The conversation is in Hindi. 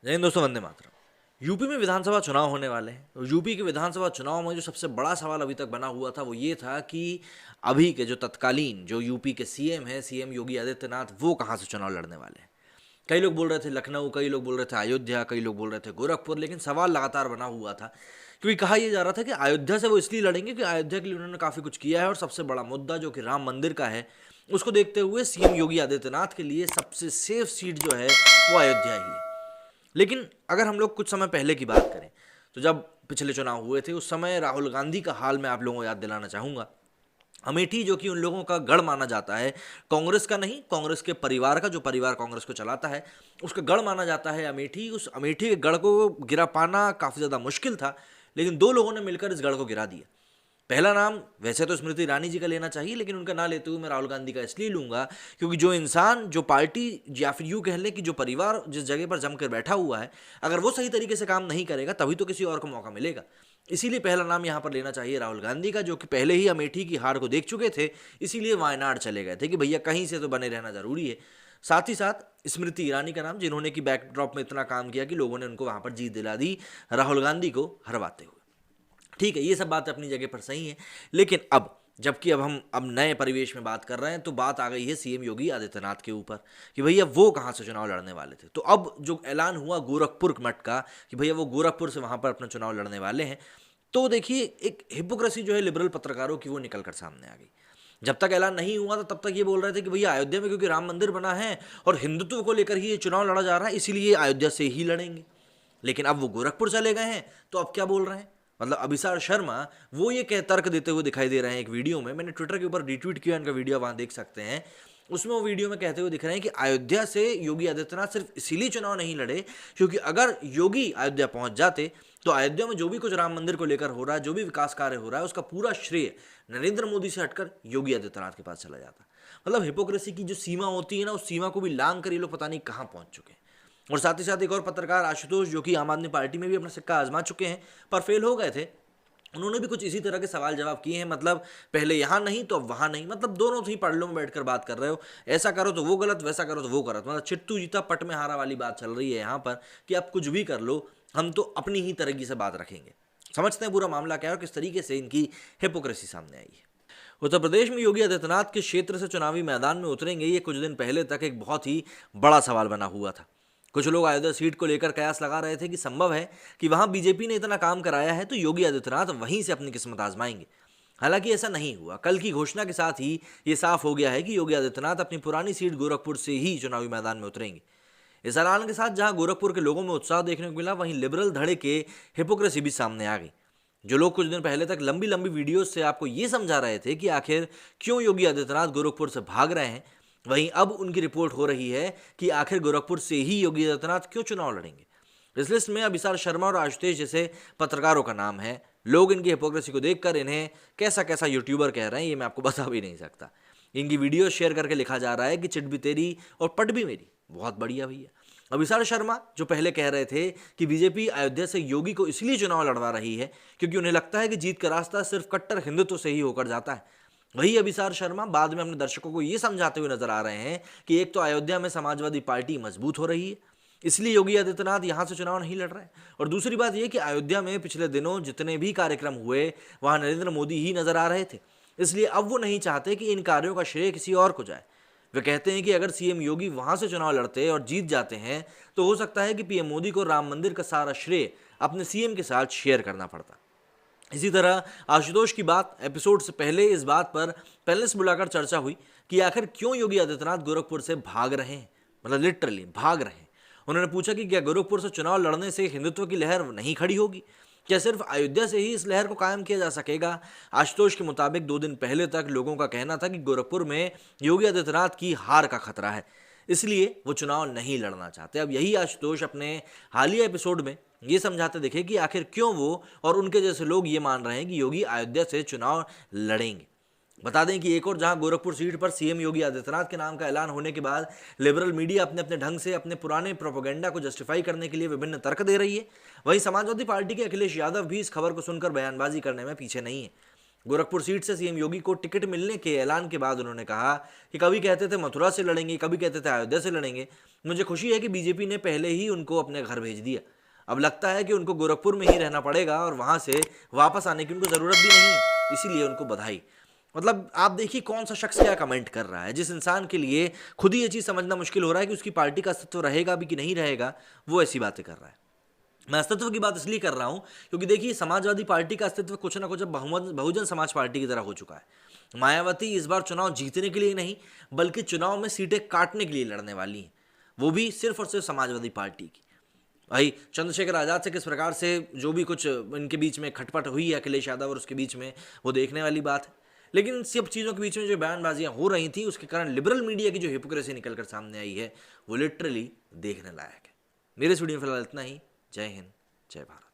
जय हिंद दोस्तों, वंदे मातरम। यूपी में विधानसभा चुनाव होने वाले हैं। तो यूपी के विधानसभा चुनाव में जो सबसे बड़ा सवाल अभी तक बना हुआ था वो ये था कि अभी के जो तत्कालीन जो यूपी के सीएम हैं, सीएम योगी आदित्यनाथ, वो कहाँ से चुनाव लड़ने वाले हैं। कई लोग बोल रहे थे लखनऊ, कई लोग बोल रहे थे अयोध्या, कई लोग बोल रहे थे गोरखपुर, लेकिन सवाल लगातार बना हुआ था क्योंकि कहा यह जा रहा था कि अयोध्या से वो इसलिए लड़ेंगे कि अयोध्या के लिए उन्होंने काफ़ी कुछ किया है और सबसे बड़ा मुद्दा जो कि राम मंदिर का है, उसको देखते हुए सीएम योगी आदित्यनाथ के लिए सबसे सेफ सीट जो है वो अयोध्या ही है। लेकिन अगर हम लोग कुछ समय पहले की बात करें तो जब पिछले चुनाव हुए थे उस समय राहुल गांधी का हाल मैं आप लोगों को याद दिलाना चाहूंगा। अमेठी जो कि उन लोगों का गढ़ माना जाता है, कांग्रेस का नहीं, कांग्रेस के परिवार का, जो परिवार कांग्रेस को चलाता है उसका गढ़ माना जाता है अमेठी। उस अमेठी के गढ़ को गिरा पाना काफ़ी ज़्यादा मुश्किल था, लेकिन दो लोगों ने मिलकर इस गढ़ को गिरा दिया। पहला नाम वैसे तो स्मृति ईरानी जी का लेना चाहिए, लेकिन उनका ना लेते हुए मैं राहुल गांधी का इसलिए लूंगा क्योंकि जो इंसान, जो पार्टी, या फिर यूं कह लें कि जो परिवार जिस जगह पर जमकर बैठा हुआ है, अगर वो सही तरीके से काम नहीं करेगा तभी तो किसी और को मौका मिलेगा। इसीलिए पहला नाम यहां पर लेना चाहिए राहुल गांधी का, जो कि पहले ही अमेठी की हार को देख चुके थे, इसीलिए वायनाड चले गए थे कि भैया कहीं से तो बने रहना जरूरी है। साथ ही साथ स्मृति ईरानी का नाम, जिन्होंने कि बैकड्रॉप में इतना काम किया कि लोगों ने उनको वहां पर जीत दिला दी राहुल गांधी को हरवाते हुए। ठीक है, ये सब बात अपनी जगह पर सही है, लेकिन अब जबकि अब हम नए परिवेश में बात कर रहे हैं तो बात आ गई है सीएम योगी आदित्यनाथ के ऊपर कि भैया वो कहाँ से चुनाव लड़ने वाले थे। तो अब जो ऐलान हुआ गोरखपुर मठ का कि भैया वो गोरखपुर से वहां पर अपना चुनाव लड़ने वाले हैं, तो देखिए एक हिपोक्रेसी जो है लिबरल पत्रकारों की वो निकल कर सामने आ गई। जब तक ऐलान नहीं हुआ था तब तक ये बोल रहे थे कि भैया अयोध्या में क्योंकि राम मंदिर बना है और हिंदुत्व को लेकर ही ये चुनाव लड़ा जा रहा है, इसीलिए अयोध्या से ही लड़ेंगे। लेकिन अब वो गोरखपुर चले गए हैं तो अब क्या बोल रहे हैं, मतलब अभिसार शर्मा वो ये कह तर्क देते हुए दिखाई दे रहे हैं एक वीडियो में। मैंने ट्विटर के ऊपर रिट्वीट किया, इनका वीडियो वहां देख सकते हैं। उसमें वो वीडियो में कहते हुए दिख रहे हैं कि अयोध्या से योगी आदित्यनाथ सिर्फ इसीलिए चुनाव नहीं लड़े क्योंकि अगर योगी अयोध्या पहुंच जाते तो अयोध्या में जो भी कुछ राम मंदिर को लेकर हो रहा है, जो भी विकास कार्य हो रहा है, उसका पूरा श्रेय नरेंद्र मोदी से हटकर योगी आदित्यनाथ के पास चला जाता। मतलब हिपोक्रेसी की जो सीमा होती है ना, उस सीमा को भी लांग कर ये लोग पता नहीं कहां पहुंच चुके हैं। और साथ ही साथ एक और पत्रकार आशुतोष, जो कि आम आदमी पार्टी में भी अपना सिक्का आजमा चुके हैं पर फेल हो गए थे, उन्होंने भी कुछ इसी तरह के सवाल जवाब किए हैं। मतलब पहले यहाँ नहीं तो अब वहाँ नहीं, मतलब दोनों ही पड़लों में बैठकर बात कर रहे हो, ऐसा करो तो वो गलत, वैसा करो तो वो गलत। मतलब चिट्टू जीता पट में हारा वाली बात चल रही है यहाँ पर कि आप कुछ भी कर लो, हम तो अपनी ही तरह से बात रखेंगे। समझते हैं पूरा मामला क्या है और किस तरीके से इनकी हिपोक्रेसी सामने आई है। उत्तर प्रदेश में योगी आदित्यनाथ के क्षेत्र से चुनावी मैदान में उतरेंगे, ये कुछ दिन पहले तक एक बहुत ही बड़ा सवाल बना हुआ था। कुछ लोग अयोध्या सीट को लेकर कयास लगा रहे थे कि संभव है कि वहां बीजेपी ने इतना काम कराया है तो योगी आदित्यनाथ वहीं से अपनी किस्मत आजमाएंगे। हालांकि ऐसा नहीं हुआ। कल की घोषणा के साथ ही ये साफ हो गया है कि योगी आदित्यनाथ अपनी पुरानी सीट गोरखपुर से ही चुनावी मैदान में उतरेंगे। इस ऐलान के साथ जहां गोरखपुर के लोगों में उत्साह देखने को मिला, वहीं लिबरल धड़े के हिपोक्रेसी भी सामने आ गई। जो लोग कुछ दिन पहले तक लंबी लंबी वीडियोस से आपको ये समझा रहे थे कि आखिर क्यों योगी आदित्यनाथ गोरखपुर से भाग रहे हैं, वहीं अब उनकी रिपोर्ट हो रही है कि आखिर गोरखपुर से ही योगी आदित्यनाथ क्यों चुनाव लड़ेंगे। इस लिस्ट में अभिसार शर्मा और आशुतोष जैसे पत्रकारों का नाम है। लोग इनकी हिपोक्रेसी को देखकर इन्हें कैसा कैसा यूट्यूबर कह रहे हैं ये मैं आपको बता भी नहीं सकता। इनकी वीडियो शेयर करके लिखा जा रहा है कि चिट भी तेरी और पट भी मेरी। बहुत बढ़िया भैया। अभिसार शर्मा जो पहले कह रहे थे कि बीजेपी अयोध्या से योगी को इसलिए चुनाव लड़वा रही है क्योंकि उन्हें लगता है कि जीत का रास्ता सिर्फ कट्टर हिंदुत्व से ही होकर जाता है, वही अभिसार शर्मा बाद में अपने दर्शकों को यह समझाते हुए नजर आ रहे हैं कि एक तो अयोध्या में समाजवादी पार्टी मजबूत हो रही है, इसलिए योगी आदित्यनाथ यहां से चुनाव नहीं लड़ रहे हैं, और दूसरी बात यह कि अयोध्या में पिछले दिनों जितने भी कार्यक्रम हुए वहां नरेंद्र मोदी ही नजर आ रहे थे, इसलिए अब वो नहीं चाहते कि इन कार्यों का श्रेय किसी और को जाए। वे कहते हैं कि अगर सीएम योगी वहां से चुनाव लड़ते और जीत जाते हैं तो हो सकता है कि पीएम मोदी को राम मंदिर का सारा श्रेय अपने सीएम के साथ शेयर करना पड़ता। इसी तरह आशुतोष की बात एपिसोड से पहले इस बात पर पैनल से बुलाकर चर्चा हुई कि आखिर क्यों योगी आदित्यनाथ गोरखपुर से भाग रहे हैं, मतलब लिटरली भाग रहे हैं। उन्होंने पूछा कि क्या गोरखपुर से चुनाव लड़ने से हिंदुत्व की लहर नहीं खड़ी होगी, क्या सिर्फ अयोध्या से ही इस लहर को कायम किया जा सकेगा। आशुतोष के मुताबिक 2 दिन पहले तक लोगों का कहना था कि गोरखपुर में योगी आदित्यनाथ की हार का खतरा है, इसलिए वो चुनाव नहीं लड़ना चाहते। अब यही आशुतोष अपने हालिया एपिसोड में ये समझाते दिखे कि आखिर क्यों वो और उनके जैसे लोग ये मान रहे हैं कि योगी अयोध्या से चुनाव लड़ेंगे। बता दें कि एक और जहां गोरखपुर सीट पर सीएम योगी आदित्यनाथ के नाम का ऐलान होने के बाद लिबरल मीडिया अपने अपने ढंग से अपने पुराने प्रोपेगेंडा को जस्टिफाई करने के लिए विभिन्न तर्क दे रही है, वहीं समाजवादी पार्टी के अखिलेश यादव भी इस खबर को सुनकर बयानबाजी करने में पीछे नहीं है। गोरखपुर सीट से सीएम योगी को टिकट मिलने के ऐलान के बाद उन्होंने कहा कि कभी कहते थे मथुरा से लड़ेंगे, कभी कहते थे अयोध्या से लड़ेंगे। मुझे खुशी है कि बीजेपी ने पहले ही उनको अपने घर भेज दिया। अब लगता है कि उनको गोरखपुर में ही रहना पड़ेगा और वहां से वापस आने की उनको जरूरत भी नहीं, इसीलिए उनको बधाई। मतलब आप देखिए कौन सा शख्स क्या कमेंट कर रहा है, जिस इंसान के लिए खुद ही ये चीज समझना मुश्किल हो रहा है कि उसकी पार्टी का अस्तित्व रहेगा भी कि नहीं रहेगा, वो ऐसी बातें कर रहा है। मैं अस्तित्व की बात इसलिए कर रहा हूं क्योंकि देखिए समाजवादी पार्टी का अस्तित्व कुछ ना कुछ अब बहुजन समाज पार्टी की तरह हो चुका है। मायावती इस बार चुनाव जीतने के लिए नहीं बल्कि चुनाव में सीटें काटने के लिए लड़ने वाली हैं, वो भी सिर्फ और सिर्फ समाजवादी पार्टी की। भाई चंद्रशेखर आजाद से किस प्रकार से जो भी कुछ इनके बीच में खटपट हुई है अखिलेश यादव और उसके बीच में, वो देखने वाली बात है। लेकिन इन सब चीज़ों के बीच में जो बयानबाजियां हो रही थी उसके कारण लिबरल मीडिया की जो हिपोक्रेसी निकलकर सामने आई है वो लिटरली देखने लायक है। मेरे इस वीडियो में फिलहाल इतना ही। जय हिंद, जय भारत।